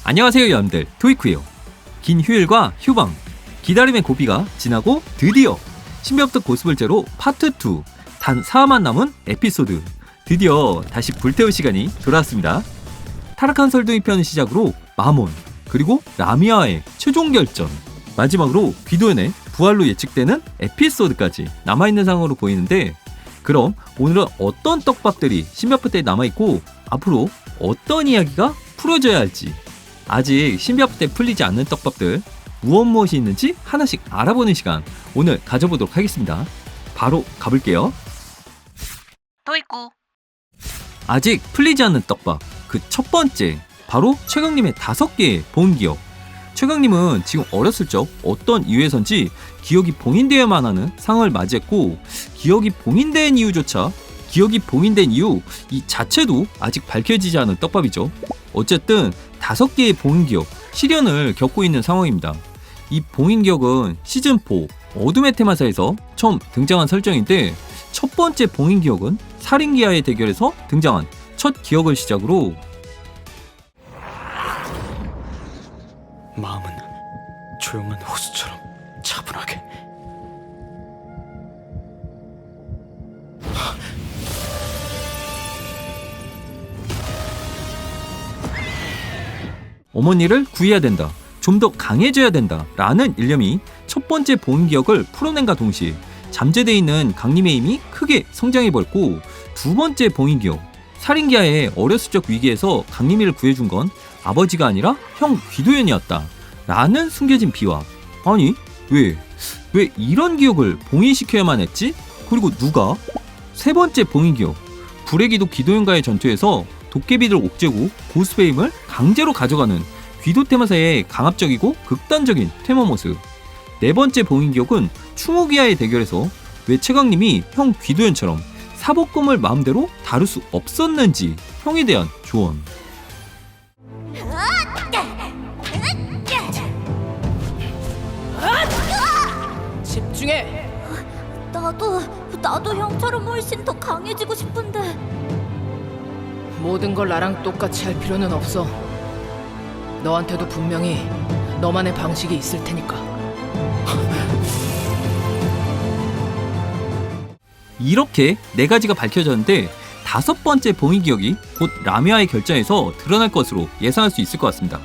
안녕하세요 여러분들, 토이쿠예요. 긴 휴일과 휴방, 기다림의 고비가 지나고 드디어 신비업적 고스볼제로 파트 2 단 4화만 남은 에피소드, 드디어 다시 불태울 시간이 돌아왔습니다. 타락한 설둥이 편 시작으로 마몬, 그리고 라미아의 최종 결전, 마지막으로 귀도현의 부활로 예측되는 에피소드까지 남아있는 상황으로 보이는데, 그럼 오늘은 어떤 떡밥들이 신비아프트에 남아있고 앞으로 어떤 이야기가 풀어져야 할지, 아직 신비아프트에 풀리지 않는 떡밥들 무엇이 있는지 하나씩 알아보는 시간 오늘 가져보도록 하겠습니다. 바로 가볼게요. 토이쿠. 아직 풀리지 않는 떡밥, 그 첫 번째, 바로 최강님의 5개의 봉인기억. 최강님은 지금 어렸을 적 어떤 이유에선지 기억이 봉인되어야만 하는 상황을 맞이했고, 기억이 봉인된 이유조차, 기억이 봉인된 이유 이 자체도 아직 밝혀지지 않은 떡밥이죠. 어쨌든 5개의 봉인기억, 시련을 겪고 있는 상황입니다. 이 봉인기억은 시즌4 어둠의 테마사에서 처음 등장한 설정인데, 첫 번째 봉인기억은 살인기와의 대결에서 등장한 첫 기억을 시작으로 마음은 조용한 호수처럼 차분하게. 어머니를 구해야 된다, 좀 더 강해져야 된다 라는 일념이 첫 번째 봉인기억을 풀어낸과 동시에 잠재되어 있는 강림의 힘이 크게 성장해버렸고, 두 번째 봉인기억, 살인기와의 어렸을 적 위기에서 강림이를 구해준 건 아버지가 아니라 형 귀도현이었다 라는 숨겨진 비화. 아니 왜 이런 기억을 봉인시켜야만 했지? 그리고 누가? 세 번째 봉인기억, 불의 기도 귀도현과의 전투에서 도깨비들 옥죄고 고스페 힘을 강제로 가져가는 귀도 테마사의 강압적이고 극단적인 테마 모습. 네 번째 봉인기억은 충우기와의 대결에서 왜 최강님이 형 귀도현처럼 사법검을 마음대로 다룰 수 없었는지 형에 대한 조언. 집중해. 나도 형처럼 훨씬 더 강해지고 싶은데. 모든 걸 나랑 똑같이 할 필요는 없어. 너한테도 분명히 너만의 방식이 있을 테니까. 이렇게 4가지가 밝혀졌는데, 5번째 봉인기억이 곧 라미아의 결전에서 드러날 것으로 예상할 수 있을 것 같습니다.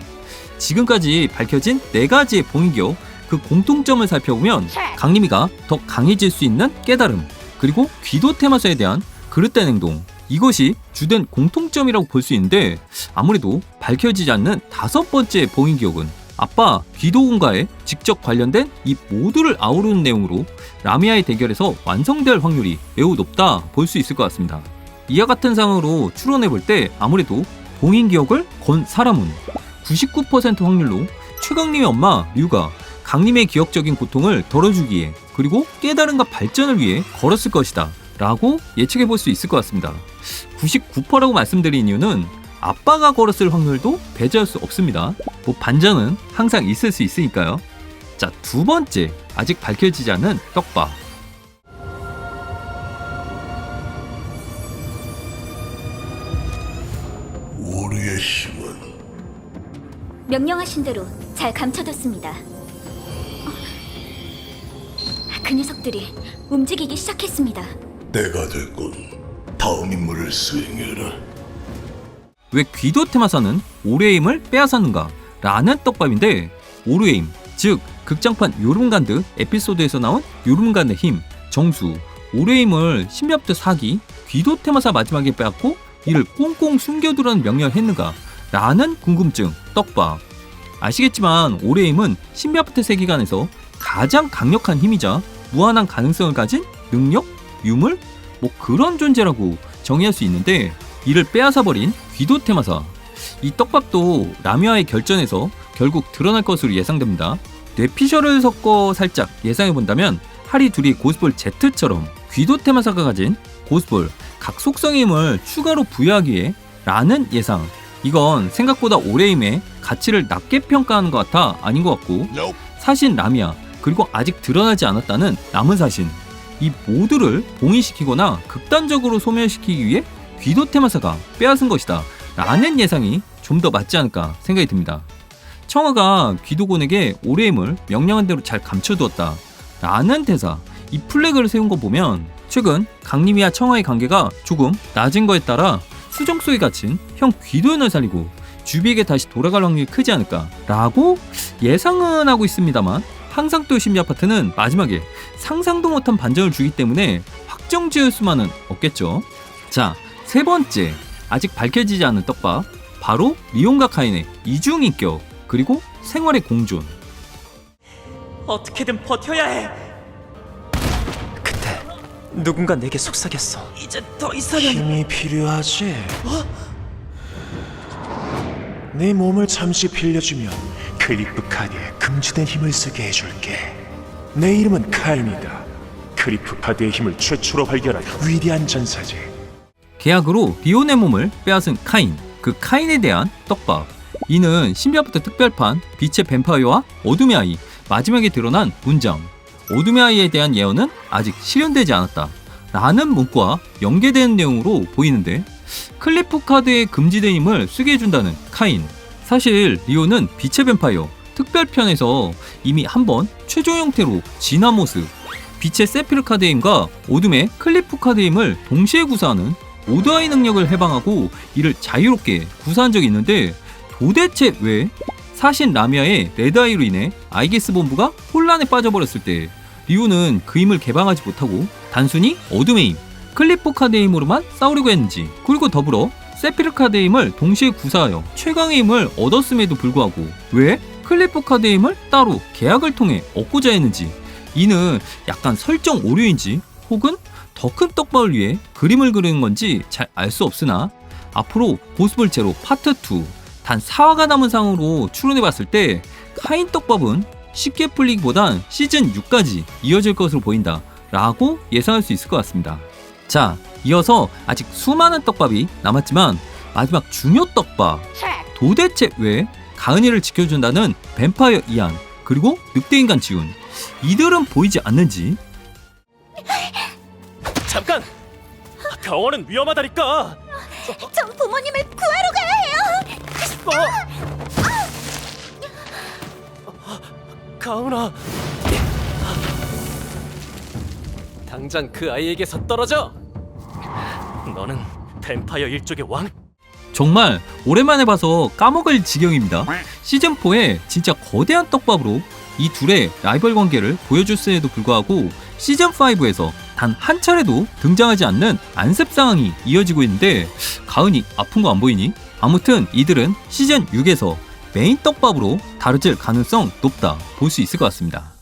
지금까지 밝혀진 4가지의 봉인기억, 그 공통점을 살펴보면 강림이가 더 강해질 수 있는 깨달음, 그리고 귀도 테마사에 대한 그릇된 행동, 이것이 주된 공통점이라고 볼 수 있는데, 아무래도 밝혀지지 않는 5번째 봉인기억은 아빠 귀도군과의 직접 관련된 이 모두를 아우르는 내용으로 라미아의 대결에서 완성될 확률이 매우 높다 볼 수 있을 것 같습니다. 이와 같은 상황으로 추론해볼 때 아무래도 봉인기억을 건 사람은 99% 확률로 최강림의 엄마 류가 강림의 기억적인 고통을 덜어주기 위해, 그리고 깨달음과 발전을 위해 걸었을 것이다 라고 예측해볼 수 있을 것 같습니다. 99%라고 말씀드린 이유는 아빠가 걸었을 확률도 배제할 수 없습니다. 뭐 반전은 항상 있을 수 있으니까요. 자, 두 번째, 아직 밝혀지지 않은 떡밥. 우리의 힘은 명령하신 대로 잘 감춰뒀습니다. 그 녀석들이 움직이기 시작했습니다. 때가 됐군. 다음 임무를 수행해라. 왜 귀도 테마사는 오류의 힘을 빼앗았는가 라는 떡밥인데, 오류의 힘, 즉 극장판 요름간드 에피소드에서 나온 요름간드의 힘, 정수, 오류의 힘을 신비아프트 4기 귀도 테마사 마지막에 빼앗고 이를 꽁꽁 숨겨두라는 명령을 했는가 라는 궁금증 떡밥. 아시겠지만 오류의 힘은 신비아프트 세계관에서 가장 강력한 힘이자 무한한 가능성을 가진 능력, 유물, 뭐 그런 존재라고 정의할 수 있는데, 이를 빼앗아버린 귀도 테마사, 이 떡밥도 라미아의 결전에서 결국 드러날 것으로 예상됩니다. 뇌피셜을 섞어 살짝 예상해본다면 하리 둘이 고스볼 Z처럼 귀도 테마사가 가진 고스볼 각 속성의 힘을 추가로 부여하기 위해 라는 예상. 이건 생각보다 오래 힘의 가치를 낮게 평가하는 것 같아 아닌 것 같고, 사신 라미아, 그리고 아직 드러나지 않았다는 남은 사신, 이 모두를 봉인시키거나 극단적으로 소멸시키기 위해 귀도 테마사가 빼앗은 것이다 라는 예상이 좀 더 맞지 않을까 생각이 듭니다. 청아가 귀도곤에게 오래의 힘을 명령한 대로 잘 감춰두었다 라는 대사, 이 플래그를 세운 거 보면 최근 강림이와 청아의 관계가 조금 낮은 거에 따라 수정 속에 갇힌 형 귀도현을 살리고 주비에게 다시 돌아갈 확률이 크지 않을까 라고 예상은 하고 있습니다만, 항상 또 심리 아파트는 마지막에 상상도 못한 반전을 주기 때문에 확정 지을 수만은 없겠죠. 자, 세 번째, 아직 밝혀지지 않은 떡밥, 바로 리온과 카인의 이중인격 그리고 생활의 공존. 어떻게든 버텨야 해. 그때 누군가 내게 속삭였어. 이제 더 이상은 힘이 필요하지? 내 몸을 잠시 빌려주면 클리프 카드에 금지된 힘을 쓰게 해줄게. 내 이름은 카인이다. 클리프 카드의 힘을 최초로 발견한 위대한 전사지. 계약으로 리온의 몸을 빼앗은 카인, 그 카인에 대한 떡밥. 이는 신비아파트 특별판 빛의 뱀파이어와 어둠의 아이 마지막에 드러난 문장, 어둠의 아이에 대한 예언은 아직 실현되지 않았다 라는 문구와 연계되는 내용으로 보이는데, 클리프 카드의 금지된 힘을 쓰게 해준다는 카인. 사실 리온은 빛의 뱀파이어 특별편에서 이미 한번 최종 형태로 진화 모습, 빛의 세피르 카드의 힘과 어둠의 클리프 카드의 힘을 동시에 구사하는 오드아이 능력을 해방하고 이를 자유롭게 구사한 적이 있는데, 도대체 왜 사신 라미아의 레드아이로 인해 아이게스 본부가 혼란에 빠져버렸을 때 리온은 그 힘을 개방하지 못하고 단순히 어둠의 힘, 클리프 카드의 힘으로만 싸우려고 했는지, 그리고 더불어 세피르 카드의 힘을 동시에 구사하여 최강의 힘을 얻었음에도 불구하고 왜 클리프 카드의 힘을 따로 계약을 통해 얻고자 했는지, 이는 약간 설정 오류인지 혹은 더 큰 떡밥을 위해 그림을 그리는 건지 잘 알 수 없으나, 앞으로 보스볼제로 파트 2 단 4화가 남은 상으로 추론해봤을 때 카인 떡밥은 쉽게 풀리기보단 시즌 6까지 이어질 것으로 보인다 라고 예상할 수 있을 것 같습니다. 자, 이어서 아직 수많은 떡밥이 남았지만 마지막 중요 떡밥, 도대체 왜 가은이를 지켜준다는 뱀파이어 이안 그리고 늑대인간 지훈, 이들은 보이지 않는지. 잠깐! 병원은 위험하다니까! 전 부모님을 구하러 가야 해요. 가은아! 당장 그 아이에게서 떨어져! 너는 뱀파이어 일족의 왕? 정말 오랜만에 봐서 까먹을 지경입니다. 시즌4에 진짜 거대한 떡밥으로 이 둘의 라이벌 관계를 보여줬음에도 불구하고 시즌5에서 단 한 차례도 등장하지 않는 안습 상황이 이어지고 있는데, 가은이 아픈 거 안 보이니? 아무튼 이들은 시즌6에서 메인 떡밥으로 다뤄질 가능성 높다 볼 수 있을 것 같습니다.